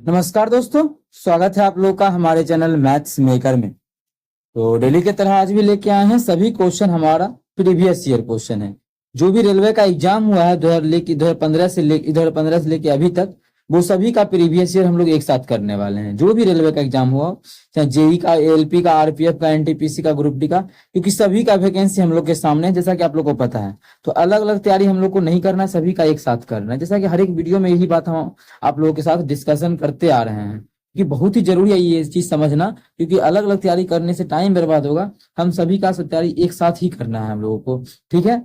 नमस्कार दोस्तों, स्वागत है आप लोग का हमारे चैनल मैथ्स मेकर में। तो डेली की तरह आज भी लेके आए हैं सभी क्वेश्चन। हमारा प्रीवियस ईयर क्वेश्चन है। जो भी रेलवे का एग्जाम हुआ है 2015 से लेके अभी तक, वो सभी का प्रीवियस ईयर हम लोग एक साथ करने वाले हैं। जो भी रेलवे का एग्जाम हुआ, चाहे जेई का, एलपी का, आरपीएफ का, एनटीपीसी का, ग्रुप डी का, क्योंकि सभी का वैकेंसी हम लोग के सामने है, जैसा कि आप लोग को पता है। तो अलग अलग तैयारी हम लोग को नहीं करना है, सभी का एक साथ करना है। जैसा कि हर एक वीडियो में यही बात हम आप लोगों के साथ डिस्कशन करते आ रहे हैं कि बहुत ही जरूरी है ये चीज समझना, क्योंकि अलग अलग तैयारी करने से टाइम बर्बाद होगा। हम सभी का सब तैयारी एक साथ ही करना है हम लोगों को, ठीक है।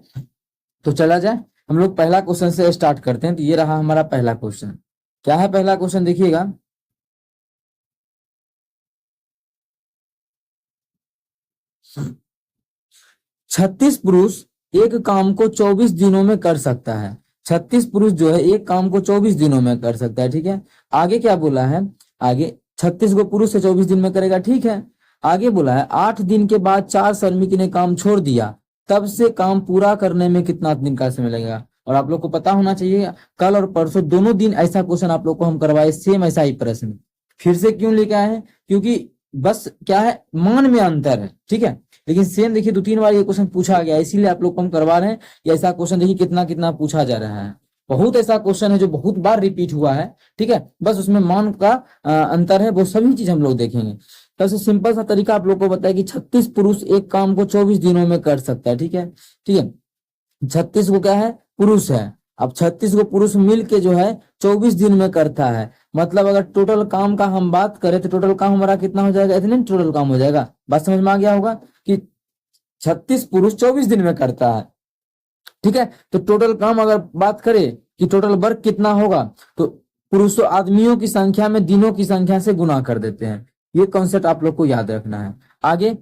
तो चला जाए, हम लोग पहला क्वेश्चन से स्टार्ट करते हैं। तो ये रहा हमारा पहला क्वेश्चन। क्या है पहला क्वेश्चन, देखिएगा। 36 पुरुष एक काम को 24 दिनों में कर सकता है। 36 पुरुष जो है एक काम को 24 दिनों में कर सकता है, ठीक है। आगे क्या बोला है, आगे 36 को पुरुष से 24 दिन में करेगा, ठीक है। आगे बोला है 8 दिन के बाद 4 श्रमिक ने काम छोड़ दिया, तब से काम पूरा करने में कितना दिन का समय लगेगा। और आप लोग को पता होना चाहिए, कल और परसों दोनों दिन ऐसा क्वेश्चन आप लोग को हम करवाए, सेम ऐसा ही प्रश्न। फिर से क्यों लेके आए हैं, क्योंकि बस क्या है, मान में अंतर है, ठीक है। लेकिन सेम देखिए 2-3 बार ये क्वेश्चन पूछा गया, इसीलिए आप लोग को हम करवा रहे हैं। ये ऐसा क्वेश्चन देखिए कितना कितना पूछा जा रहा है। बहुत ऐसा क्वेश्चन है जो बहुत बार रिपीट हुआ है, ठीक है। बस उसमें मान का अंतर है, वो सभी चीज हम लोग देखेंगे। सबसे सिंपल सा तरीका आप लोग को बताया कि 36 पुरुष एक काम को 24 दिनों में कर सकता है, ठीक है। ठीक है, 36 को क्या है, पुरुष है। अब 36 को पुरुष मिल के जो है 24 दिन में करता है। मतलब अगर टोटल काम का हम बात करें तो टोटल काम हमारा कितना हो जाएगा, इतने टोटल काम हो जाएगा। बात समझ में आ गया होगा कि 36 पुरुष 24 दिन में करता है, ठीक है। तो टोटल काम अगर बात करें कि टोटल वर्क कितना होगा, तो पुरुषों आदमियों की संख्या में दिनों की संख्या से गुना कर देते हैं। ये कॉन्सेप्ट आप लोग को याद रखना है। आगे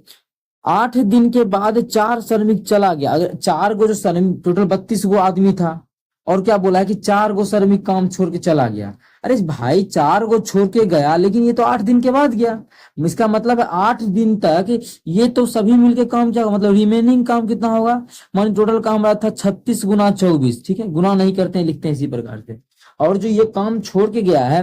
8 दिन के बाद 4 श्रमिक चला गया। अगर 4 गो जो श्रमिक, टोटल 32 गो आदमी था, और क्या बोला है कि 4 गो श्रमिक काम छोड़ के चला गया। अरे भाई 4 गो छोड़ के गया, लेकिन ये तो 8 दिन के बाद गया। इसका मतलब है 8 दिन तक ये तो सभी मिलके काम क्या, मतलब रिमेनिंग काम कितना होगा। मान टोटल काम हमारा था 36 गुना 24, ठीक है। गुना नहीं करते हैं, लिखते हैं इसी प्रकार से। और जो ये काम छोड़ के गया है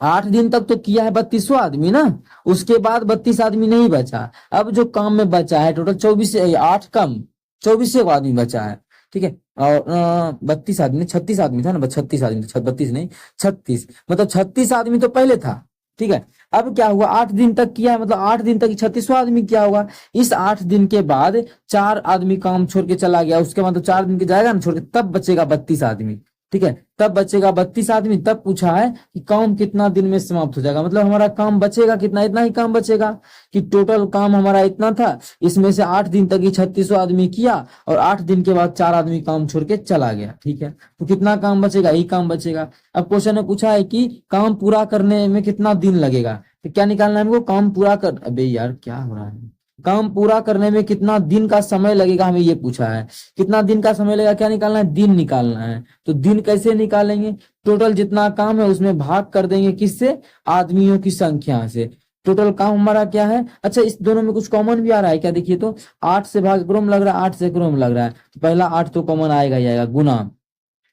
8 दिन तक तो किया है 32 आदमी ना, उसके बाद 32 आदमी नहीं बचा। अब जो काम में बचा है टोटल 24, 8 कम 24 आदमी बचा है, ठीक है। और 32 आदमी, 36 आदमी था ना, 36 आदमी, 32 नहीं 36, मतलब 36 आदमी तो पहले था, ठीक है। अब क्या हुआ, 8 दिन तक किया है, मतलब 8 दिन तक 36वां आदमी क्या होगा। इस 8 दिन के बाद 4 आदमी काम छोड़ के चला गया, उसके बाद तो 4 दिन के जाएगा ना छोड़ के, तब बचेगा 32 आदमी, ठीक है। तब बचेगा 32 आदमी। तब पूछा है कि काम कितना दिन में समाप्त हो जाएगा, मतलब हमारा काम बचेगा कितना, इतना ही काम बचेगा कि टोटल काम हमारा इतना था, इसमें से 8 दिन तक ही 36 आदमी किया, और 8 दिन के बाद 4 आदमी काम छोड़ के चला गया, ठीक है। तो कितना काम बचेगा, यही काम बचेगा। अब क्वेश्चन ने पूछा है कि काम पूरा करने में कितना दिन लगेगा, तो क्या निकालना है हमको, काम पूरा कर, अबे यार क्या हो रहा है, काम पूरा करने में कितना दिन का समय लगेगा, हमें ये पूछा है। कितना दिन का समय लगेगा, क्या निकालना है, दिन निकालना है। तो दिन कैसे निकालेंगे, टोटल जितना काम है उसमें भाग कर देंगे, किससे, आदमियों की संख्या से। टोटल काम हमारा क्या है, अच्छा इस दोनों में कुछ कॉमन भी आ रहा है क्या, देखिए तो 8 से भाग क्रम लग रहा है, 8 से क्रम लग रहा है, तो पहला 8 तो कॉमन आएगा ही आएगा, गुना।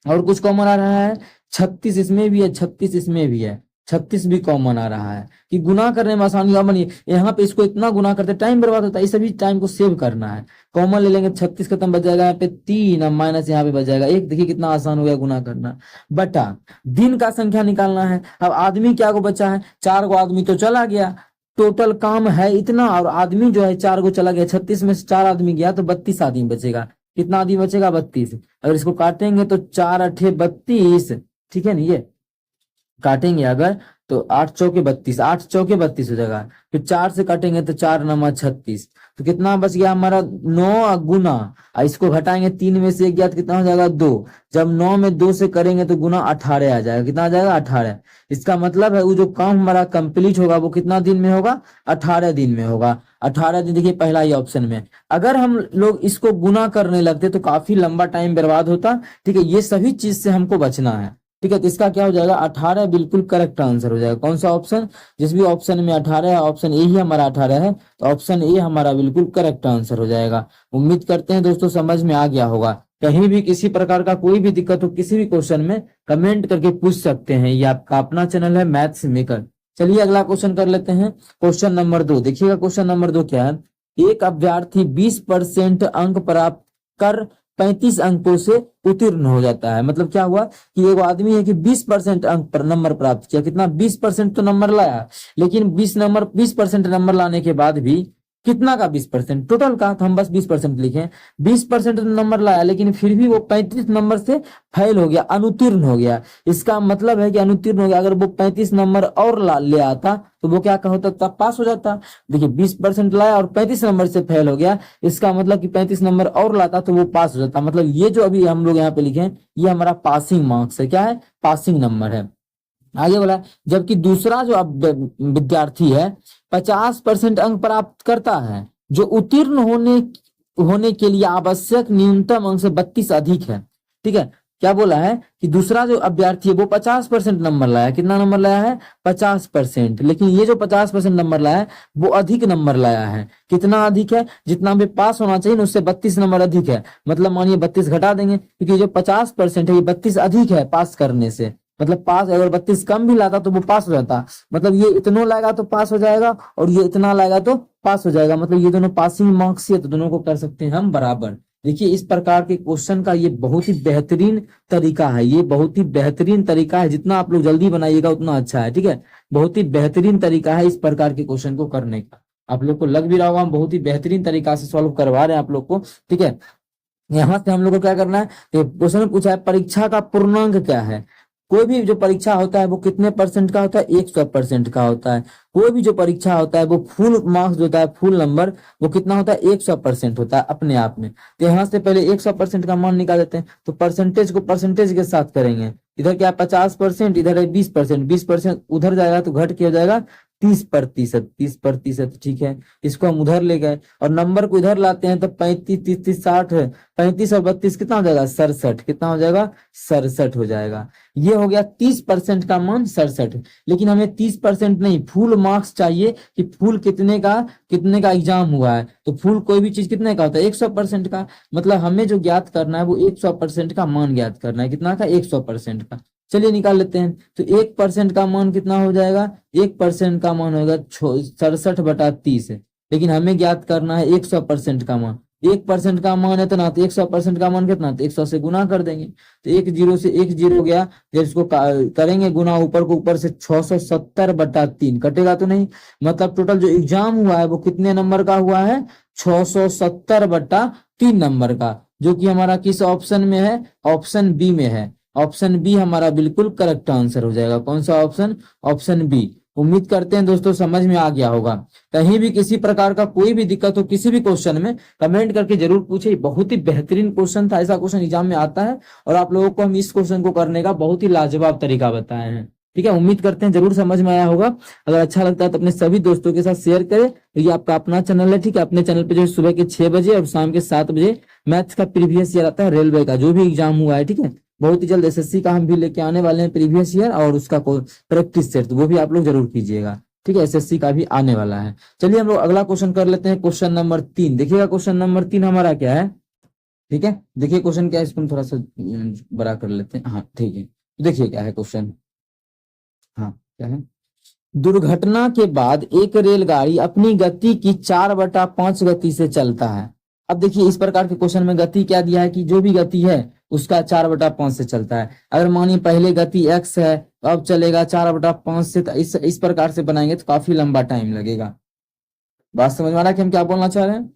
और कुछ कॉमन आ रहा है, 36 इसमें भी है, 36 इसमें भी है, 36 भी कॉमन आ रहा है कि गुना करने में आसानी बनी। यहाँ पे इसको इतना गुना करते टाइम बर्बाद होता है, इस सभी टाइम को सेव करना है। कॉमन ले लेंगे, 36 खत्म बच जाएगा, यहाँ पे 3, अब माइनस यहाँ पे बच जाएगा 1। देखिए कितना आसान हो गया गुना करना। बटा दिन का संख्या निकालना है। अब आदमी क्या को बचा है, 4 गो आदमी तो चला गया, टोटल काम है इतना, और आदमी जो है 4 गो चला गया, 36 में से 4 आदमी गया तो 32 आदमी बचेगा। कितना आदमी बचेगा, 32। अगर इसको काटेंगे तो 4 अठे 32, ठीक है ना। ये काटेंगे अगर तो 8 चौके 32, 8 चौके 32 हो जाएगा। फिर 4 से काटेंगे तो 4 नवा 36, तो कितना बच गया हमारा, 9 गुना। इसको घटाएंगे, 3 में से 1 गया तो कितना हो जाएगा, 2। जब 9 में 2 से करेंगे तो गुना 18 आ जाएगा। कितना आ जाएगा, 18। इसका मतलब है वो जो काम हमारा कंप्लीट होगा वो कितना दिन में होगा, 18 दिन में होगा। 18 दिन, देखिए पहला ही ऑप्शन में। अगर हम लोग इसको गुना करने लगते तो काफी लंबा टाइम बर्बाद होता, ठीक है। ये सभी चीज से हमको बचना है, ठीक है। तो इसका क्या हो जाएगा, 18 बिल्कुल करेक्ट आंसर हो जाएगा। कौन सा ऑप्शन, जिस भी ऑप्शन में 18 है, ऑप्शन ए ही हमारा 18 है, तो ऑप्शन ए हमारा बिल्कुल करेक्ट आंसर हो जाएगा। उम्मीद करते हैं दोस्तों समझ में आ गया होगा। कहीं भी किसी प्रकार का कोई भी दिक्कत हो किसी भी क्वेश्चन में कमेंट करके पूछ सकते हैं। ये आपका अपना चैनल है मैथ्स मेकर। चलिए अगला क्वेश्चन कर लेते हैं। क्वेश्चन नंबर 2 देखिएगा। क्वेश्चन नंबर 2 क्या है? एक अभ्यर्थी 20% अंक प्राप्त कर 35 अंकों से उत्तीर्ण हो जाता है। मतलब क्या हुआ कि एक आदमी है कि 20% अंक पर नंबर प्राप्त किया। कितना? 20% तो नंबर लाया, लेकिन 20% नंबर लाने के बाद भी कितना का 20%? टोटल का। तो हम बस 20% लिखे। 20% नंबर लाया, लेकिन फिर भी वो 35 नंबर से फेल हो गया, अनुत्तीर्ण हो गया। इसका मतलब है कि अनुत्तीर्ण हो गया। अगर वो 35 नंबर और ले आता तो वो क्या होता था? पास हो जाता। देखिए 20% लाया और 35 नंबर से फेल हो गया, इसका मतलब कि 35 नंबर और लाता तो वो पास हो जाता। मतलब ये जो अभी हम लोग यहाँ पे लिखे हैं, ये हमारा पासिंग मार्क्स है। क्या है? पासिंग नंबर है। आगे बोला, जबकि दूसरा जो अब विद्यार्थी है 50% अंक प्राप्त करता है, जो उत्तीर्ण होने के लिए आवश्यक न्यूनतम अंक से 32 अधिक है। ठीक है। क्या बोला है कि दूसरा जो अभ्यर्थी है वो 50% नंबर लाया। कितना नंबर लाया है? 50%। लेकिन ये जो 50% नंबर लाया है वो अधिक नंबर लाया है। कितना अधिक है? जितना भी पास होना चाहिए ना उससे 32 नंबर अधिक है। मतलब मानिए 32 घटा देंगे, क्योंकि जो 50% है ये 32 अधिक है पास करने से। मतलब पास, अगर 32 कम भी लाता तो वो पास हो जाता। मतलब ये इतना लाएगा तो पास हो जाएगा और ये इतना लाएगा तो पास हो जाएगा। मतलब ये दोनों पासिंग मार्क्स है, तो दोनों को कर सकते हैं हम बराबर। देखिए इस प्रकार के क्वेश्चन का ये बहुत ही बेहतरीन तरीका है। ये बहुत ही बेहतरीन तरीका है। जितना आप लोग जल्दी बनाइएगा उतना अच्छा है। ठीक है। बहुत ही बेहतरीन तरीका है इस प्रकार के क्वेश्चन को करने का। आप लोग को लग भी रहा होगा हम बहुत ही बेहतरीन तरीका से सॉल्व करवा रहे हैं आप लोग को। ठीक है। यहाँ से हम लोग को क्या करना है? क्वेश्चन में पूछा है परीक्षा का पूर्णांक क्या है। कोई भी जो परीक्षा होता है वो कितने परसेंट का होता है? 100% का होता है। कोई भी जो परीक्षा होता है वो फुल मार्क्स जो होता है, फुल नंबर, वो कितना होता है? 100% होता है अपने आप में। तो यहाँ से पहले 100% का मान निकाल देते हैं। तो परसेंटेज को परसेंटेज के साथ करेंगे। इधर क्या 50%, इधर है 20%। 20% उधर जाएगा तो घट के हो जाएगा 30%। 30%। ठीक है। इसको हम उधर ले गए और नंबर को इधर लाते हैं तो 35, 30, 30, 60 है। 35 और 32 कितना हो जाएगा? 67। कितना हो जाएगा? 67 हो जाएगा। ये हो गया 30% का मान 67। लेकिन हमें 30% नहीं, फुल मार्क्स चाहिए कि फुल कितने का एग्जाम हुआ है। तो फुल कोई भी चीज कितने का होता है? 100% का। मतलब हमें जो ज्ञात करना है वो 100% का मान ज्ञात करना है। कितना का? 100% का। चलिए निकाल लेते हैं। तो 1% का मान कितना हो जाएगा? 1% का मान होगा 67/30। लेकिन हमें ज्ञात करना है 100% का मान। 1% का मान है तो ना, तो 100% का मान कितना? तो 100 से गुना कर देंगे। तो 1 0 से 1 0 गया। जब इसको करेंगे गुना, ऊपर को ऊपर से 670/3 कटेगा तो नहीं। मतलब टोटल जो एग्जाम हुआ है वो कितने नंबर का हुआ है? 670/3 नंबर का, जो कि हमारा किस ऑप्शन में है? ऑप्शन बी में है। ऑप्शन बी हमारा बिल्कुल करेक्ट आंसर हो जाएगा। कौन सा ऑप्शन? Option B. उम्मीद करते हैं दोस्तों समझ में आ गया होगा। कहीं भी किसी प्रकार का कोई भी दिक्कत हो किसी भी क्वेश्चन में कमेंट करके जरूर पूछे। बहुत ही बेहतरीन क्वेश्चन था। ऐसा क्वेश्चन एग्जाम में आता है और आप लोगों को हम इस क्वेश्चन को करने का बहुत ही लाजवाब तरीका बताए हैं। ठीक है। उम्मीद करते हैं जरूर समझ में आया होगा। अगर अच्छा लगता है तो अपने सभी दोस्तों के साथ शेयर करें। तो ये आपका अपना चैनल है। ठीक है। अपने चैनल पे जो है सुबह के 6 बजे और शाम के 7 बजे मैथ्स का प्रीवियस ईयर आता है, रेलवे का जो भी एग्जाम हुआ है। ठीक है। बहुत ही जल्द एसएससी का हम भी लेके आने वाले हैं प्रीवियस ईयर और उसका प्रैक्टिस सेट, तो वो भी आप लोग जरूर कीजिएगा। ठीक है। एसएससी का भी आने वाला है। चलिए हम लोग अगला क्वेश्चन कर लेते हैं। क्वेश्चन नंबर 3 देखिएगा। क्वेश्चन नंबर 3 हमारा क्या है? ठीक है। देखिए क्वेश्चन क्या है, इसको हम थोड़ा सा बड़ा कर लेते हैं। हाँ ठीक है। तो देखिए क्या है क्वेश्चन। हाँ क्या है? दुर्घटना के बाद एक रेलगाड़ी अपनी गति की 4/5 गति से चलता है। अब देखिए इस प्रकार के क्वेश्चन में गति क्या दिया है कि जो भी गति है उसका 4/5 से चलता है। अगर मानिए पहले गति x है, अब चलेगा 4/5 से, तो इस प्रकार से बनाएंगे तो काफी लंबा टाइम लगेगा। बात समझ में आ रहा है कि हम क्या बोलना चाह रहे हैं?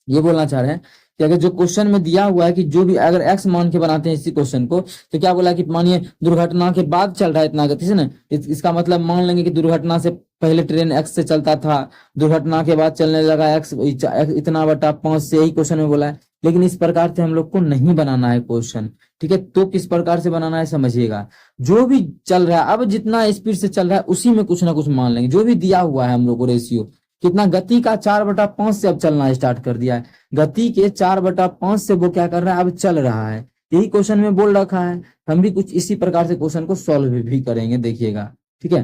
ये बोलना चाह रहे हैं कि अगर जो क्वेश्चन में दिया हुआ है कि जो भी अगर एक्स मान के बनाते हैं इसी क्वेश्चन को, तो क्या बोला कि मानिए दुर्घटना के बाद चल रहा है इतना गति से ना, इसका मतलब मान लेंगे कि दुर्घटना से पहले ट्रेन एक्स से चलता था, दुर्घटना के बाद चलने लगा एक्स इतना/5 से, यही क्वेश्चन में बोला है। लेकिन इस प्रकार से हम लोग को नहीं बनाना है क्वेश्चन। ठीक है। तो किस प्रकार से बनाना है समझिएगा। जो भी चल रहा है, अब जितना स्पीड से चल रहा है उसी में कुछ ना कुछ मान लेंगे। जो भी दिया हुआ है हम लोग को रेशियो कितना, गति का 4/5 से अब चलना स्टार्ट कर दिया है। गति के 4/5 से वो क्या कर रहा है? अब चल रहा है। यही क्वेश्चन में बोल रखा है। हम भी कुछ इसी प्रकार से क्वेश्चन को सॉल्व भी करेंगे, देखिएगा। ठीक है।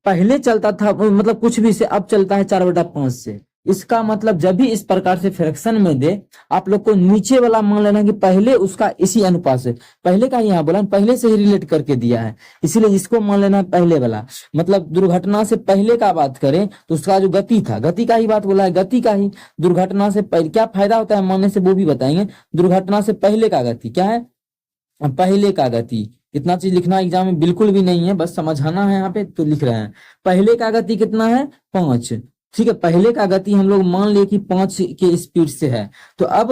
पहले चलता था मतलब कुछ भी से, अब चलता है 4/5 से। इसका मतलब जब भी इस प्रकार से फ्रैक्शन में दे, आप लोग को नीचे वाला मान लेना कि पहले उसका इसी अनुपात से, पहले का यहाँ बोला पहले से ही रिलेट करके दिया है, इसीलिए इसको मान लेना पहले वाला। मतलब दुर्घटना से पहले का बात करें तो उसका जो गति था, गति का ही बात बोला है, गति का ही। दुर्घटना से पहले क्या फायदा होता है मानने से वो भी बताएंगे। दुर्घटना से पहले का गति क्या है, पहले का गति। इतना चीज लिखना एग्जाम में बिल्कुल भी नहीं है, बस समझाना है यहाँ पे तो लिख रहे हैं। पहले का गति कितना है 5, ठीक है। पहले का गति हम लोग मान लिए कि 5 के स्पीड से है। तो अब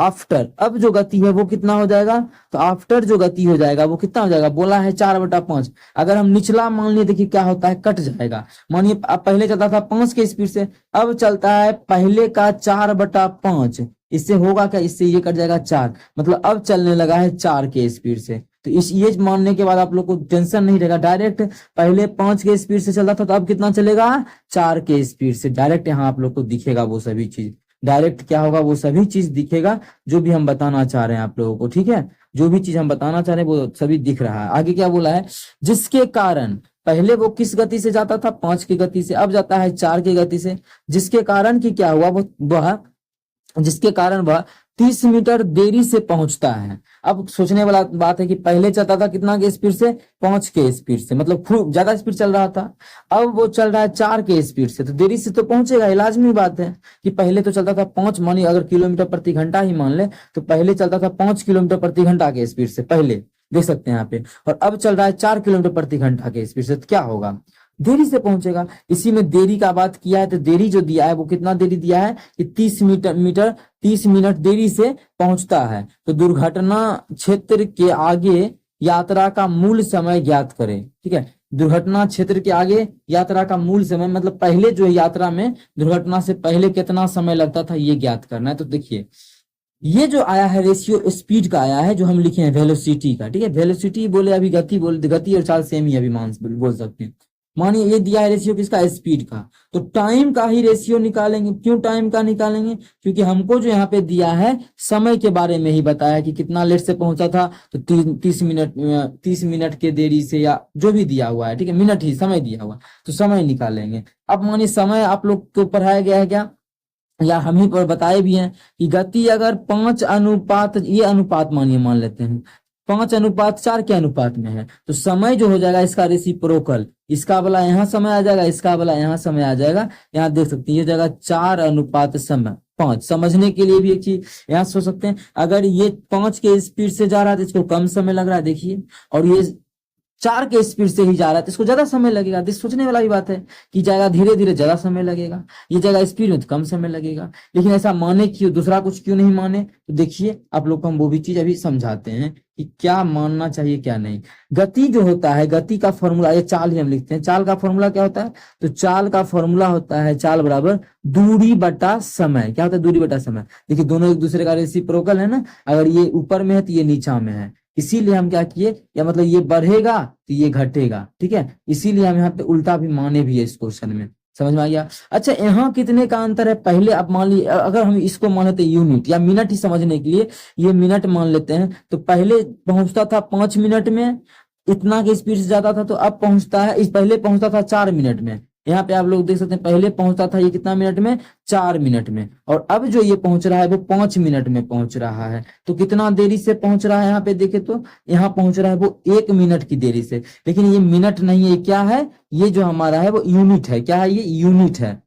आफ्टर, अब जो गति है वो कितना हो जाएगा, तो आफ्टर जो गति हो जाएगा वो कितना हो जाएगा, बोला है 4/5। अगर हम निचला मान लिए, देखिए क्या होता है, कट जाएगा। मानिए अब पहले चलता था 5 के स्पीड से, अब चलता है पहले का 4/5। इससे होगा क्या, इससे ये कट जाएगा 4, मतलब अब चलने लगा है 4 के स्पीड से। तो इस ये मानने के बाद आप लोग को टेंशन नहीं रहेगा, डायरेक्ट पहले 5 के स्पीड से चलता था तो अब कितना चलेगा 4 के स्पीड से। डायरेक्ट यहाँ आप लोग को दिखेगा वो सभी चीज, डायरेक्ट क्या होगा वो सभी चीज दिखेगा जो भी हम बताना चाह रहे हैं आप लोगों को, ठीक है। जो भी चीज हम बताना चाह रहे हैं वो सभी दिख रहा है। आगे क्या बोला है, जिसके कारण पहले वो किस गति से जाता था 5 की गति से, अब जाता है 4 की गति से। जिसके कारण की क्या हुआ, वह जिसके कारण वह 30 मीटर देरी से पहुंचता है। अब सोचने वाला बात है कि पहले चलता था कितना के स्पीड से, 5 के स्पीड से, मतलब खूब ज्यादा स्पीड चल रहा था। अब वो चल रहा है 4 के स्पीड से, तो देरी से तो पहुंचेगा, लाजमी बात है कि पहले तो चलता था 5, मानिए अगर किलोमीटर प्रति घंटा ही मान ले तो पहले चलता था 5 किलोमीटर प्रति घंटा के स्पीड से, पहले देख सकते हैं यहाँ पे, और अब चल रहा है 4 किलोमीटर प्रति घंटा के स्पीड से। तो क्या होगा, देरी से पहुंचेगा। इसी में देरी का बात किया है, तो देरी जो दिया है वो कितना देरी दिया है कि 30 मिनट देरी से पहुंचता है। तो दुर्घटना क्षेत्र के आगे यात्रा का मूल समय ज्ञात करें, ठीक है। दुर्घटना क्षेत्र के आगे यात्रा का मूल समय, मतलब पहले जो यात्रा में दुर्घटना से पहले कितना समय लगता था ये ज्ञात करना है। तो देखिए ये जो आया है रेशियो स्पीड का आया है, जो हम लिखे हैं वेलोसिटी का, ठीक है। वेलोसिटी बोले अभी गति बोल, गति और चाल सेम ही अभी मान बोल सकते हैं। मानिए ये दिया है रेशियो किसका, स्पीड का, तो टाइम का ही रेशियो निकालेंगे। क्यों टाइम का निकालेंगे, क्योंकि हमको जो यहाँ पे दिया है समय के बारे में ही बताया कि कितना लेट से पहुंचा था, तो 30 मिनट के देरी से, या जो भी दिया हुआ है, ठीक है, मिनट ही समय दिया हुआ, तो समय निकालेंगे। अब मानिए समय आप लोग को पढ़ाया गया है क्या, या हम ही पर बताए भी हैं कि गति अगर 5 अनुपात, ये अनुपात मानिए मान लेते हैं 5:4 के अनुपात में है, तो समय जो हो जाएगा इसका रेसिप्रोकल, इसका वाला यहाँ समय आ जाएगा, इसका वाला यहाँ समय आ जाएगा। यहाँ देख सकते हैं ये जगह 4:5। समझने के लिए भी एक चीज यहाँ सोच सकते हैं, अगर ये 5 के स्पीड से जा रहा है तो इसको कम समय लग रहा है, देखिए, और ये 4 के स्पीड से ही जा रहा है तो इसको ज्यादा समय लगेगा। सोचने वाला भी बात है कि जाएगा धीरे धीरे ज्यादा समय लगेगा, ये जाएगा स्पीड में तो कम समय लगेगा। लेकिन ऐसा माने क्यों, दूसरा कुछ क्यों नहीं माने, तो देखिए आप लोग को हम वो भी चीज अभी समझाते हैं कि क्या मानना चाहिए क्या नहीं। गति जो होता है, गति का फॉर्मूला, ये चाल ही हम लिखते हैं, चाल का फॉर्मूला क्या होता है, तो चाल का फॉर्मूला होता है चाल बराबर दूरी बटा समय। क्या होता है, दूरी बटा समय। देखिए दोनों एक दूसरे का रेसिप्रोकल है ना, अगर ये ऊपर में है तो ये नीचा में है, इसीलिए हम क्या किए, या मतलब ये बढ़ेगा तो ये घटेगा, ठीक है। इसीलिए हम यहाँ पे उल्टा भी माने भी है इस क्वेश्चन में, समझ में आ गया। अच्छा यहाँ कितने का अंतर है, पहले आप मान लीजिए अगर हम इसको मान लेते यूनिट या मिनट ही समझने के लिए ये मिनट मान लेते हैं, तो पहले पहुंचता था 5 मिनट में, इतना की स्पीड से जाता था, तो अब पहुंचता है, इस पहले पहुंचता था 4 मिनट में। यहाँ पे आप लोग देख सकते हैं पहले पहुंचता था ये कितना मिनट में, 4 मिनट में, और अब जो ये पहुंच रहा है वो 5 मिनट में पहुंच रहा है। तो कितना देरी से पहुंच रहा है, यहाँ पे देखे तो यहाँ पहुंच रहा है वो 1 मिनट की देरी से। लेकिन ये मिनट नहीं है, क्या है, ये जो हमारा है वो यूनिट है। क्या है, ये यूनिट है।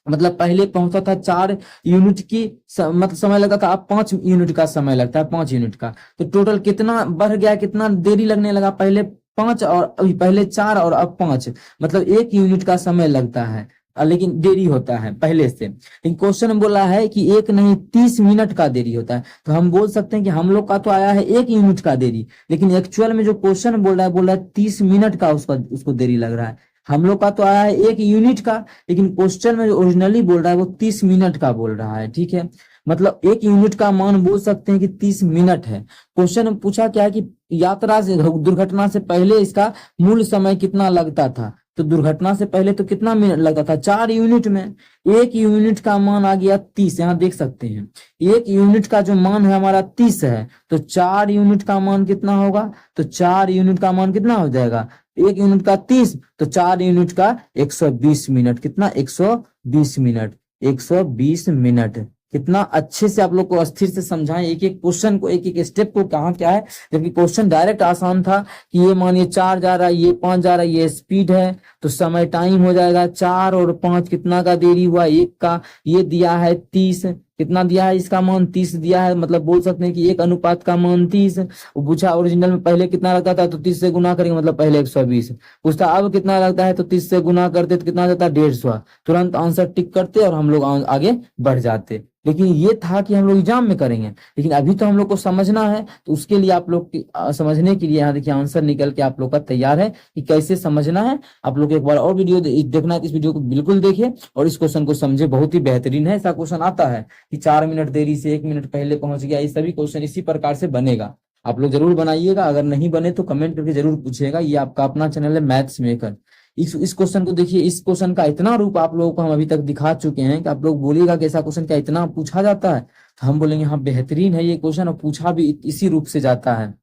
मतलब पहले पहुंचता था 4 यूनिट की मतलब समय लगता था, अब 5 यूनिट का समय लगता है, 5 यूनिट का। तो टोटल कितना बढ़ गया, कितना देरी लगने लगा, पहले 5 और पहले 4 और अब 5, मतलब 1 यूनिट का समय लगता है, लेकिन देरी होता है पहले से। लेकिन क्वेश्चन बोला है कि 1 नहीं 30 मिनट का देरी होता है, तो हम बोल सकते हैं कि हम लोग का तो आया है 1 यूनिट का देरी, लेकिन एक्चुअल में जो क्वेश्चन बोल रहा है 30 मिनट का उसको देरी लग रहा है। हम लोग का तो आया है 1 यूनिट का, लेकिन क्वेश्चन में जो ओरिजिनली बोल रहा है वो 30 मिनट का बोल रहा है, ठीक है। मतलब 1 यूनिट का मान बोल सकते हैं कि 30 मिनट है। क्वेश्चन पूछा क्या है कि यात्रा से, दुर्घटना से पहले इसका मूल समय कितना लगता था, तो दुर्घटना से पहले तो कितना मिनट लगता था, 4 यूनिट में। 1 यूनिट का मान आ गया 30, यहाँ देख सकते हैं 1 यूनिट का जो मान है हमारा 30 है, तो 4 यूनिट का मान कितना होगा, तो 4 यूनिट का मान कितना हो जाएगा, 1 यूनिट का 30, तो 4 यूनिट का 120 मिनट। कितना? 120 मिनट। 120 मिनट। कितना अच्छे से आप लोग को अस्थिर से समझाएं, एक एक क्वेश्चन को, एक एक स्टेप को, कहाँ क्या है। जबकि क्वेश्चन डायरेक्ट आसान था कि ये मानिए 4 जा रहा है, ये 5 जा रहा है, ये स्पीड है, तो समय टाइम हो जाएगा 4 और 5 कितना का देरी हुआ? 1 का। ये दिया है 30, कितना दिया है? इसका मान 30 दिया है, मतलब बोल सकते हैं कि 1 अनुपात का मान 30। वो पूछा ओरिजिनल में पहले कितना लगता था, तो 30 से गुना करेंगे, मतलब पहले 120। पूछता अब कितना लगता है, तो 30 से गुना करते तो कितना जाता? 150। तुरंत आंसर टिक करते और हम लोग आगे बढ़ जाते। लेकिन ये था कि हम लोग एग्जाम में करेंगे, लेकिन अभी तो हम लोग को समझना है, तो उसके लिए आप लोग समझने के लिए यहाँ देखिए आंसर निकल के आप लोग का तैयार है कि कैसे समझना है। आप लोग एक बार और वीडियो देखना है तो इस वीडियो को बिल्कुल देखिए और इस क्वेश्चन को समझे, बहुत ही बेहतरीन है। ऐसा क्वेश्चन आता है कि 4 मिनट देरी से 1 मिनट पहले पहुंच गया, ये सभी क्वेश्चन इसी प्रकार से बनेगा। आप लोग जरूर बनाइएगा, अगर नहीं बने तो कमेंट करके जरूर पूछिएगा। ये आपका अपना चैनल है मैथ्स मेकर। इस क्वेश्चन को देखिए, इस क्वेश्चन का इतना रूप आप लोगों को हम अभी तक दिखा चुके हैं कि आप लोग बोलिएगा कि ऐसा क्वेश्चन क्या इतना पूछा जाता है, तो हम बोलेंगे हाँ बेहतरीन है ये क्वेश्चन और पूछा भी इसी रूप से जाता है।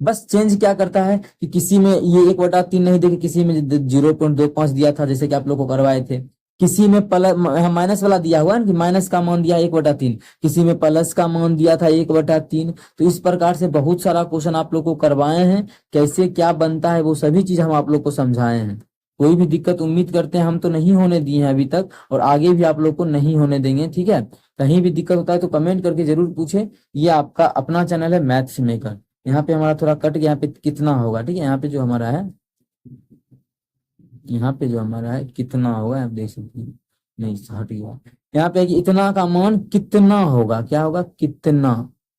बस चेंज क्या करता है कि किसी में ये 1/3 नहीं देके किसी में 0.25 दिया था, जैसे कि आप लोग को करवाए थे। किसी में प्लस माइनस वाला दिया हुआ है कि माइनस का मान दिया 1/3, किसी में प्लस का मान दिया था 1/3। तो इस प्रकार से बहुत सारा क्वेश्चन आप लोग को करवाए हैं, कैसे क्या बनता है वो सभी चीज हम आप लोग को समझाए हैं। कोई भी दिक्कत उम्मीद करते हैं हम तो नहीं होने दिए हैं अभी तक, और आगे भी आप लोग को नहीं होने देंगे, ठीक है। कहीं भी दिक्कत होता है तो कमेंट करके जरूर पूछे। ये आपका अपना चैनल है मैथ्स मेकर। यहाँ पे हमारा थोड़ा कट गया, यहाँ पे कितना होगा, ठीक है। यहाँ पे जो हमारा है, यहाँ पे जो हमारा है कितना होगा, आप देख सकते हैं, नहीं हट गया। यहाँ पे कि इतना का मान कितना होगा, क्या होगा? कितना,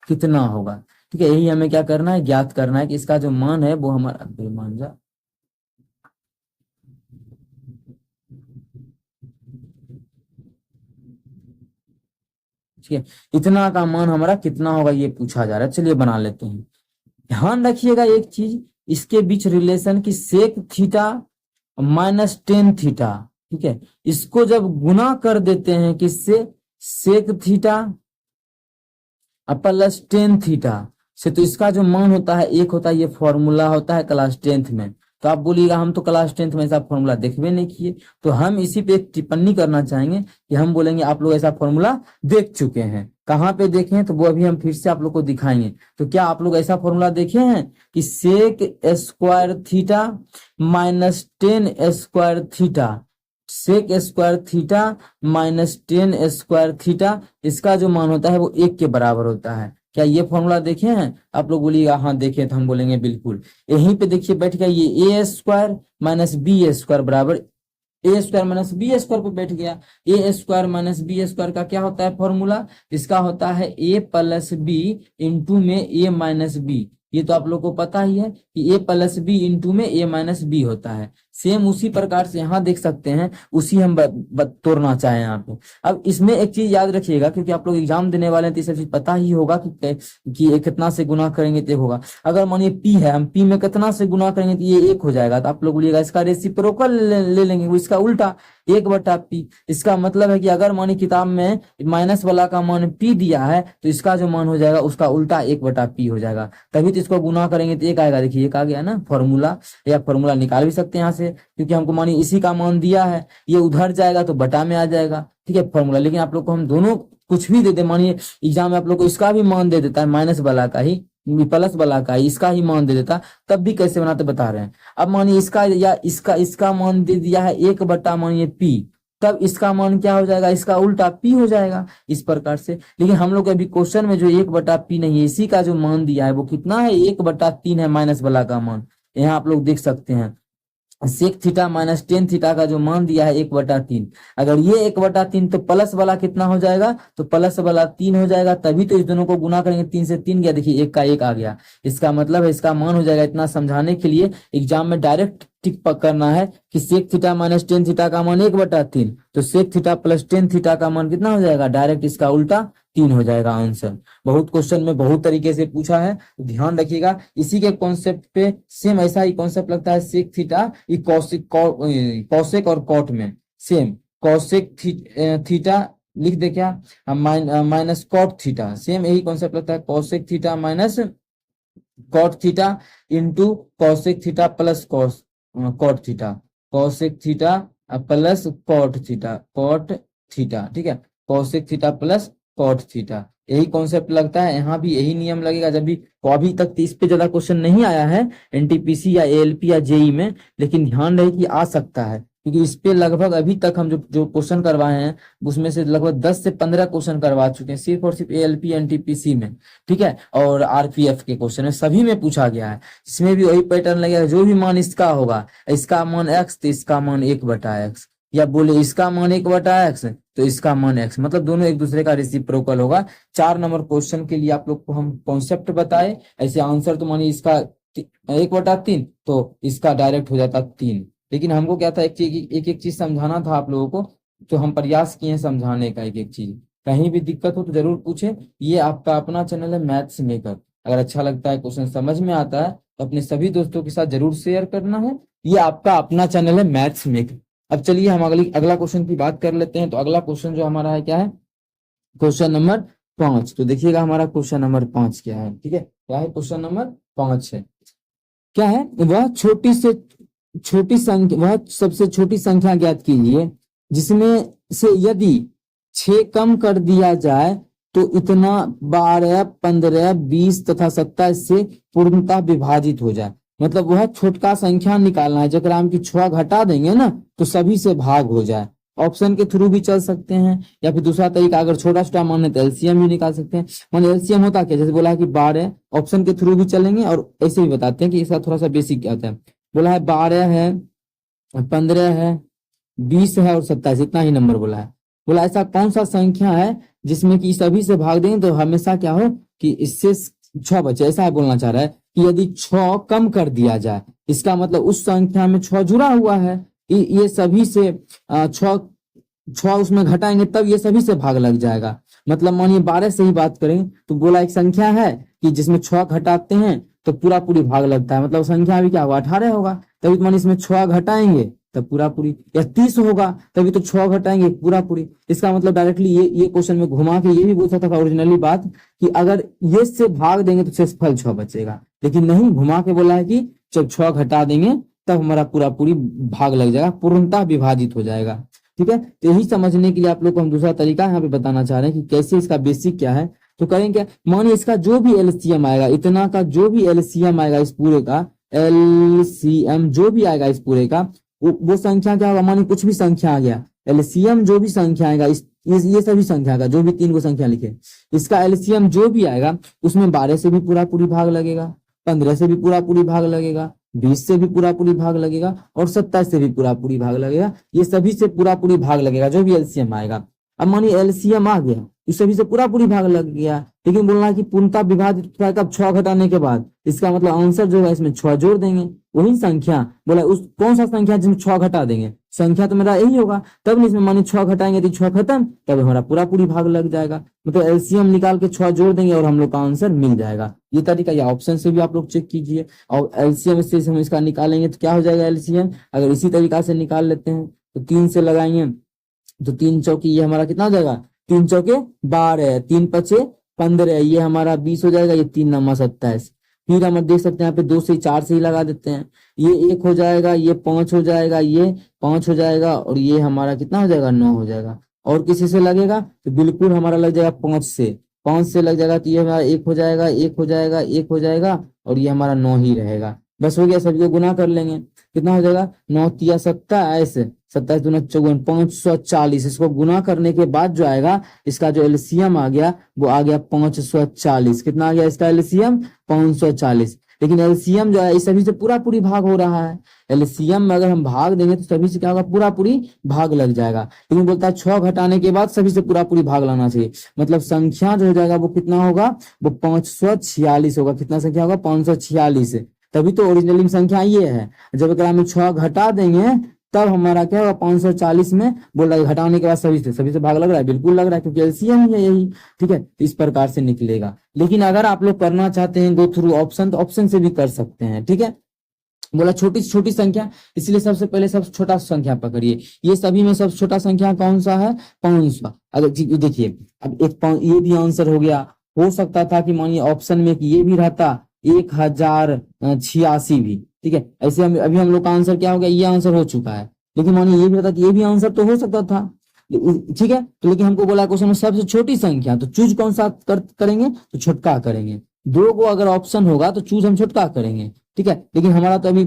कितना होगा, ठीक है। यही हमें क्या करना है, ज्ञात करना है कि इसका जो मान है वो हमारा, मान जा, ठीक है। इतना का मान हमारा कितना होगा ये पूछा जा रहा है। चलिए बना लेते हैं। ध्यान रखिएगा एक चीज, इसके बीच रिलेशन की sec theta minus tan theta, ठीक है। इसको जब गुना कर देते हैं किससे? Sec theta plus tan theta से, तो इसका जो मान होता है एक होता है, ये फॉर्मूला होता है क्लास 10th में। तो आप बोलिएगा हम तो क्लास 10th में ऐसा फॉर्मूला देखबे नहीं किए, तो हम इसी पे एक टिप्पणी करना चाहेंगे कि हम बोलेंगे आप लोग ऐसा फॉर्मूला देख चुके हैं। कहाँ पे देखे हैं तो वो अभी हम फिर से आप लोग को दिखाएंगे। तो क्या आप लोग ऐसा फॉर्मूला देखे हैं कि sec square theta minus tan square theta, sec square theta minus tan square theta, इसका जो मान होता है वो 1 के बराबर होता है। क्या ये फॉर्मूला देखे हैं? आप लोग बोलिएगा हाँ देखे, तो हम बोलेंगे बिल्कुल। यहीं पे देखिए बैठ गया ये ए स्क्वायर माइनस बी स्क्वायर बराबर ए स्क्वायर माइनस बी स्क्वायर पे बैठ गया। ए स्क्वायर माइनस बी स्क्वायर का क्या होता है फॉर्मूला? इसका होता है ए प्लस बी इंटू में ए माइनस बी। ये तो आप लोग को पता ही है कि ए प्लस बी इंटू में ए माइनस बी होता है। सेम उसी प्रकार से यहाँ देख सकते हैं, उसी हम तोड़ना चाहें यहाँ पे। अब इसमें एक चीज याद रखिएगा, क्योंकि आप लोग एग्जाम देने वाले हैं तो ये सब चीज पता ही होगा कि ये कितना से गुना करेंगे तो होगा। अगर मानिए पी है, हम पी में कितना से गुना करेंगे तो ये 1 हो जाएगा, तो आप लोग बोलिएगा इसका रेसिप्रोकल ले लेंगे, वो इसका उल्टा 1/p। इसका मतलब है कि अगर मानिए किताब में माइनस वाला का मान p दिया है, तो इसका जो मान हो जाएगा उसका उल्टा 1/p हो जाएगा। तभी तो इसको गुना करेंगे तो 1 आएगा। देखिए 1 आ गया ना फॉर्मूला, या फॉर्मूला निकाल भी सकते हैं यहाँ से, क्योंकि हमको मानिए इसी का मान दिया है, ये उधर जाएगा तो बटा में आ जाएगा, ठीक है फॉर्मूला। लेकिन आप लोग को हम दोनों कुछ भी दे दे, मानिए एग्जाम में आप लोग को इसका भी मान दे देता है, माइनस वाला का ही, प्लस वाला का ही, इसका ही मान दे देता, तब भी कैसे बनाते बता रहे हैं। अब मानिए इसका या इसका मान दे दिया है 1 मानिए p, तब इसका मान क्या हो जाएगा? इसका उल्टा p हो जाएगा, इस प्रकार से। लेकिन हम लोग अभी क्वेश्चन में जो 1/p नहीं है, इसी का जो मान दिया है वो कितना है? 1/3 है माइनस वाला का मान। यहाँ आप लोग देख सकते हैं sec theta minus tan theta का जो मान दिया है 1/3। अगर ये 1/3 तो प्लस वाला कितना हो जाएगा? तो प्लस वाला 3 हो जाएगा। तभी तो इस दोनों को गुना करेंगे, 3 से 3 गया, देखिए 1 का 1 आ गया। इसका मतलब है इसका मान हो जाएगा, इतना समझाने के लिए एग्जाम में डायरेक्ट टिक करना है कि sec theta minus tan theta का मान 1/3, तो sec theta plus tan theta का मान कितना हो जाएगा? डायरेक्ट इसका उल्टा 3 हो जाएगा आंसर। बहुत क्वेश्चन में बहुत तरीके से पूछा है, तो ध्यान रखिएगा। इसी के कॉन्सेप्ट पे सेम ऐसा ही कॉन्सेप्ट लगता है सेक थीटा कौशिक और कॉट में सेम। कौशिक थीटा लिख दे क्या, माइनस कॉट थीटा, सेम यही कॉन्सेप्ट लगता है, cosec theta minus cot theta into cosec theta plus cot theta, cosec theta plus cot theta, ठीक है, cosec theta plus cot theta. यही कॉन्सेप्ट लगता है, यहाँ भी यही नियम लगेगा। जब भी तो अभी तक 30 पे ज्यादा क्वेश्चन नहीं आया है एनटीपीसी या एएलपी या जेई में, लेकिन ध्यान रहे कि आ सकता है, क्योंकि इस पे लगभग अभी तक हम जो जो क्वेश्चन करवाए हैं उसमें से लगभग 10 से 15 क्वेश्चन करवा चुके हैं, सिर्फ और सिर्फ एएलपी एनटीपीसी में, ठीक है। और आरपीएफ के क्वेश्चन है, सभी में पूछा गया है। इसमें भी वही पैटर्न लगेगा, जो भी मान इसका होगा, इसका मान एक्स तो इसका मान 1/x, या बोले इसका मान 1/x तो इसका मान x, मतलब दोनों एक दूसरे का रेसिप्रोकल होगा। 4 नंबर क्वेश्चन के लिए आप लोग को हम कॉन्सेप्ट बताए, ऐसे आंसर तो मानिए इसका 1/3 तो इसका डायरेक्ट हो जाता 3, लेकिन हमको क्या था एक एक चीज समझाना था आप लोगों को, तो हम प्रयास किए हैं समझाने का एक एक चीज। कहीं भी दिक्कत हो तो जरूर पूछे। ये आपका अपना चैनल है मैथ्स मेकर, अगर अच्छा लगता है, क्वेश्चन समझ में आता है तो अपने सभी दोस्तों के साथ जरूर शेयर करना है। ये आपका अपना चैनल है मैथ्स मेकर। अब चलिए हम अगला क्वेश्चन की बात कर लेते हैं। तो अगला क्वेश्चन जो हमारा है क्या है, क्वेश्चन नंबर 5। तो देखिएगा हमारा क्वेश्चन नंबर 5 क्या है, ठीक है, क्या है, क्वेश्चन नंबर 5 है, क्या है, वह छोटी संख्या, वह सबसे छोटी संख्या ज्ञात कीजिए जिसमें से यदि 6 कम कर दिया जाए तो इतना 12, 15, 20 तथा 27 से पूर्णतः विभाजित हो जाए। मतलब वह छोटका संख्या निकालना है जरा हम की 6 घटा देंगे ना तो सभी से भाग हो जाए। ऑप्शन के थ्रू भी चल सकते हैं, या फिर दूसरा तरीका, अगर छोटा छोटा मान है तो एलसीएम भी निकाल सकते हैं। मान एलसीएम होता क्या, जैसे बोला है कि 12, ऑप्शन के थ्रू भी चलेंगे और ऐसे ही बताते हैं कि इसका थोड़ा सा बेसिक क्या होता है। बोला है 12 है, 15 है, 20 है और 27, इतना ही नंबर बोला है। बोला ऐसा कौन सा संख्या है जिसमें कि सभी से भाग देंगे तो हमेशा क्या हो कि इससे 6 बचे, ऐसा बोलना चाह रहा है कि यदि 6 कम कर दिया जाए, इसका मतलब उस संख्या में 6 जुड़ा हुआ है, ये सभी से 6 उसमें घटाएंगे तब ये सभी से भाग लग जाएगा। मतलब मानिए 12 से ही बात करें तो बोला एक संख्या है कि जिसमें 6 घटाते हैं तो पूरा पूरी भाग लगता है, मतलब संख्या भी क्या होगा, 18 होगा, तभी तो मानिए इसमें 6 घटाएंगे तब पूरा पूरी, या 30 होगा तभी तो 6 घटाएंगे पूरा पूरी। इसका मतलब डायरेक्टली ये क्वेश्चन में घुमा के ये भी बोल सकता था ओरिजिनली बात कि अगर ये से भाग देंगे तो शेषफल 6 बचेगा, लेकिन नहीं, घुमा के बोला है कि जब 6 घटा देंगे तब हमारा पूरा पूरी भाग लग जाएगा, पूर्णतः विभाजित हो जाएगा, ठीक है। तो यही समझने के लिए आप लोग को हम दूसरा तरीका यहाँ पे बताना चाह रहे हैं कि कैसे इसका बेसिक क्या है। तो करेंगे क्या, मानिए इसका जो भी एलसीएम आएगा, इतना का जो भी एलसीएम आएगा इस पूरे का, एलसीएम जो भी आएगा इस पूरे का, वो संख्या क्या होगा, मानिए कुछ भी संख्या आ गया, एलसीएम जो भी संख्या आएगा ये सभी संख्या का, जो भी 3 को संख्या लिखे, इसका एलसीएम जो भी आएगा उसमें 12 से भी पूरा पूरी भाग लगेगा, 15 से भी पूरा पूरी भाग लगेगा, 20 से भी पूरा पूरी भाग लगेगा और 27 से भी पूरा पूरी भाग लगेगा। ये सभी से पूरा पूरी भाग लगेगा जो भी एलसीएम आएगा। अब मानिए एलसीएम आ गया, इस सभी से पूरा पूरी भाग लग गया, लेकिन बोलना है कि पूर्णतः विभाजित होता है कब, 6 घटाने के बाद। इसका मतलब आंसर जो है इसमें 6 जोड़ देंगे, वही संख्या बोला उस कौन सा संख्या जिसमें 6 घटा देंगे, संख्या तो मेरा यही होगा, तब इसमें मानिए 6 घटाएंगे तो 6 खत्म, तब हमारा पूरा पूरी भाग लग जाएगा। मतलब एलसीएम निकाल के 6 जोड़ देंगे और हम लोग का आंसर मिल जाएगा। ये तरीका, या ऑप्शन से भी आप लोग चेक कीजिए। और एलसीएम से हम इसका निकालेंगे तो क्या हो जाएगा एलसीएम, अगर इसी तरीका से निकाल लेते हैं तो 3 से लगाएंगे तो 3 चौकी ये हमारा कितना हो जाएगा, 3 चौके 12, 3 पचे 15, ये हमारा 20 हो जाएगा, ये 3 नंबर 27। फिर हम देख सकते हैं यहाँ पे 2 से 4 से ही लगा देते हैं, ये 1 हो जाएगा, ये 5 हो जाएगा, ये 5 हो जाएगा और ये हमारा कितना हो जाएगा, 9 हो जाएगा। और किसी से लगेगा तो बिल्कुल हमारा लग जाएगा 5 से लग जाएगा तो ये हमारा 1 हो जाएगा, 1 हो जाएगा, 1 हो जाएगा और ये हमारा 9 ही रहेगा। बस हो गया, सभी को गुना कर लेंगे, कितना हो जाएगा, 9 तिया 27, 27 दूना 54, 540। इसको गुना करने के बाद जो आएगा इसका जो एलसीएम आ गया वो आ गया 540। कितना आ गया इसका एलसीएम, 540। लेकिन एलसीएम जो है इस सभी से पूरा पूरी भाग हो रहा है, एलसीएम में अगर हम भाग देंगे तो सभी से क्या होगा, पूरा पूरी भाग लग जाएगा। लेकिन बोलता है 6 घटाने के बाद सभी से पूरा पूरी भाग लाना चाहिए, मतलब संख्या जो हो जाएगा वो कितना होगा, वो 546 होगा। कितना संख्या होगा, 546। तभी तो ओरिजिनली संख्या ये है। जब अगर हम 6 घटा देंगे तब हमारा क्या होगा, 540 में बोल रहा है घटाने के बाद सभी से भाग लग रहा है, बिल्कुल लग रहा है क्योंकि एलसीएम ही है यही, ठीक है। तो इस प्रकार से निकलेगा। लेकिन अगर आप लोग करना चाहते हैं गो थ्रू ऑप्शन तो ऑप्शन से भी कर सकते हैं, ठीक है। बोला छोटी छोटी संख्या, इसलिए सबसे पहले सबसे छोटा संख्या पकड़िए। ये सभी में सबसे छोटा संख्या कौन सा है, 500। अगर देखिए अब एक ये भी आंसर हो गया। हो सकता था कि मानिए ऑप्शन में कि ये भी रहता, 1086 भी, ठीक है। ऐसे हम अभी हम लोग का आंसर क्या हो गया, ये आंसर हो चुका है, लेकिन मानिए ये भी बता कि ये भी आंसर तो हो सकता था, ठीक है। तो लेकिन हमको बोला क्वेश्चन में सबसे छोटी संख्या, तो चूज कौन सा करेंगे, तो छोटका करेंगे। दो को अगर ऑप्शन होगा तो चूज हम छोटका करेंगे, ठीक है। लेकिन हमारा तो अभी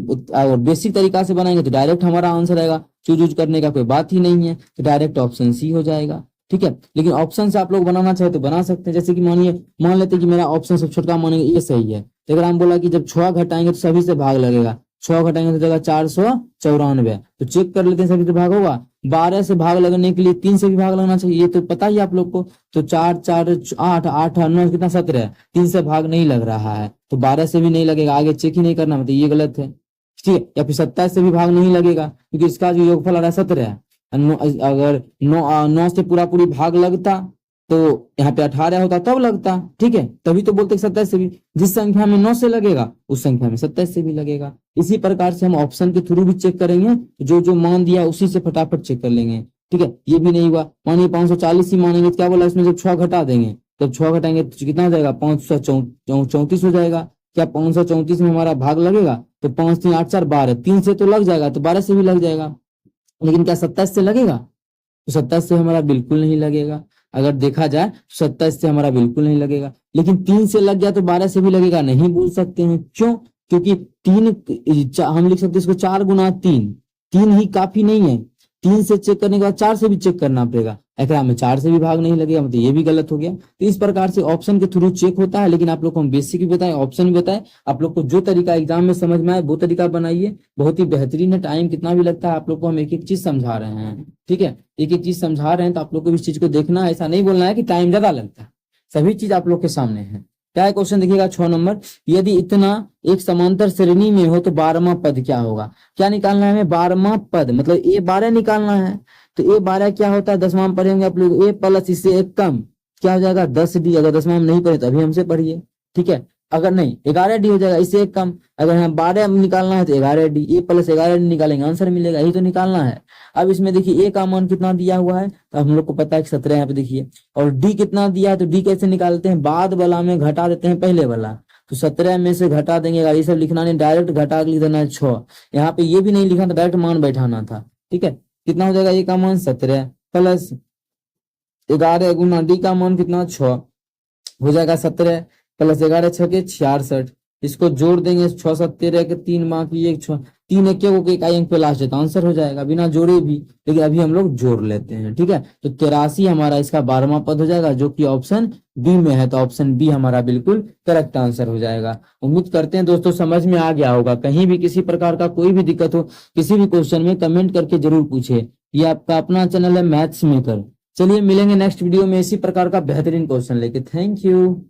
बेसिक तरीका से बनाएंगे तो डायरेक्ट हमारा आंसर आएगा, चूज यूज करने का कोई बात ही नहीं है, तो डायरेक्ट ऑप्शन सी हो जाएगा, ठीक है। लेकिन ऑप्शन से आप लोग बनाना चाहे तो बना सकते हैं, जैसे कि मानिए मान लेते हैं कि मेरा ऑप्शन सब छोटका मानेंगे ये सही है, तो अगर हम बोला कि जब 6 घटाएंगे तो सभी से भाग लगेगा, 6 घटाएंगे तो जगह 494, तो चेक कर लेते हैं सभी से भाग होगा। 12 से भाग लगने के लिए 3 से भी भाग लगना चाहिए, ये तो पता ही आप लोग को। तो 4 4 8 8 9 कितना 17, 3 से भाग नहीं लग रहा है, तो 12 से भी नहीं लगेगा, आगे चेक ही नहीं करना, मतलब ये गलत है, ठीक है। या फिर 27 से भी भाग नहीं लगेगा, क्योंकि इसका जो योगफल आ रहा है 17 है। अगर 9 से पूरा पूरी भाग लगता तो यहाँ पे 18 होता तब लगता, ठीक है। तभी तो बोलते 27 से भी, जिस संख्या में 9 से लगेगा उस संख्या में 27 से भी लगेगा। इसी प्रकार से हम ऑप्शन के थ्रू भी चेक करेंगे, जो जो मान दिया उसी से फटाफट चेक कर लेंगे, ठीक है। ये भी नहीं हुआ, मानिए 540 ही मानेंगे तो क्या बोला इसमें, जब 6 घटा देंगे, जब 6 घटाएंगे तो कितना हो जाएगा, 534 हो जाएगा। क्या 534 में हमारा भाग लगेगा, तो 5 3 8 4 12, 3 से तो लग जाएगा, तो 12 से भी लग जाएगा। लेकिन क्या 27 से लगेगा, तो 27 से हमारा बिल्कुल नहीं लगेगा। अगर देखा जाए तो 27 से हमारा बिल्कुल नहीं लगेगा, लेकिन 3 से लग गया तो 12 से भी लगेगा, नहीं बोल सकते हैं, क्यों, क्योंकि 3 हम लिख सकते हैं इसको 4 गुना 3, 3 ही काफी नहीं है, 3 से चेक करने के बाद 4 से भी चेक करना पड़ेगा, अगर में 4 से भी भाग नहीं लगेगा, मतलब ये भी गलत हो गया। तो इस प्रकार से ऑप्शन के थ्रू चेक होता है, लेकिन आप लोग को हम बेसिक भी बताए, ऑप्शन भी बताए, आप लोग को जो तरीका एग्जाम में समझ में आए वो तरीका बनाइए, बहुत ही बेहतरीन है। टाइम कितना भी लगता है, आप लोग को हम एक एक चीज समझा रहे हैं, ठीक है, एक एक चीज समझा रहे हैं, तो आप लोग को इस चीज को देखना है, ऐसा नहीं बोलना है कि टाइम ज्यादा लगता है, सभी चीज आप लोग के सामने है। क्या है क्वेश्चन देखिएगा 6 नंबर, यदि इतना एक समांतर श्रेणी में हो तो 12वां पद क्या होगा। क्या निकालना है हमें, 12वां पद, मतलब A12 निकालना है। तो A12 क्या होता है, 10वां में पढ़ेंगे आप लोग, A प्लस इससे एक कम क्या हो जाएगा 10D, अगर 10वां में नहीं पढ़े तो अभी हमसे पढ़िए, ठीक है। अगर नहीं 11D हो जाएगा, इससे एक कम, अगर हम 12 निकालना है तो 11D, A प्लस 11D निकालेंगे, आंसर मिलेगा, यही तो निकालना है। अब इसमें देखिए A का मान कितना दिया हुआ है, तो हम लोग को पता है कि 17 यहाँ पे देखिए, और D कितना दिया है, तो D कैसे निकालते हैं, बाद वाला में घटा देते हैं पहले वाला, तो 17 में से घटा देंगे, अगर ये सब लिखना नहीं, डायरेक्ट घटा के लिख देना है 6, यहाँ पे ये भी नहीं लिखा था, डायरेक्ट मान बैठाना था, ठीक है। कितना हो जाएगा, A का मान 17 प्लस 11 गुना D का मान कितना 6 हो जाएगा, 17 प्लस 11 छके 66, इसको जोड़ देंगे 6 7 13 के 3 बाकी 1 6, 3 एक को एक अंक पे लास्ट है, तो आंसर हो जाएगा बिना जोड़े भी, लेकिन अभी हम लोग जोड़ लेते हैं, ठीक है। तो 83 हमारा इसका 12वां पद हो जाएगा, जो कि ऑप्शन बी में है, तो ऑप्शन बी हमारा बिल्कुल करेक्ट आंसर हो जाएगा। उम्मीद करते हैं दोस्तों समझ में आ गया होगा। कहीं भी किसी प्रकार का कोई भी दिक्कत हो किसी भी क्वेश्चन में, कमेंट करके जरूर पूछे। ये आपका अपना चैनल है मैथ्स मेकर। चलिए मिलेंगे नेक्स्ट वीडियो में इसी प्रकार का बेहतरीन क्वेश्चन लेके। Thank you.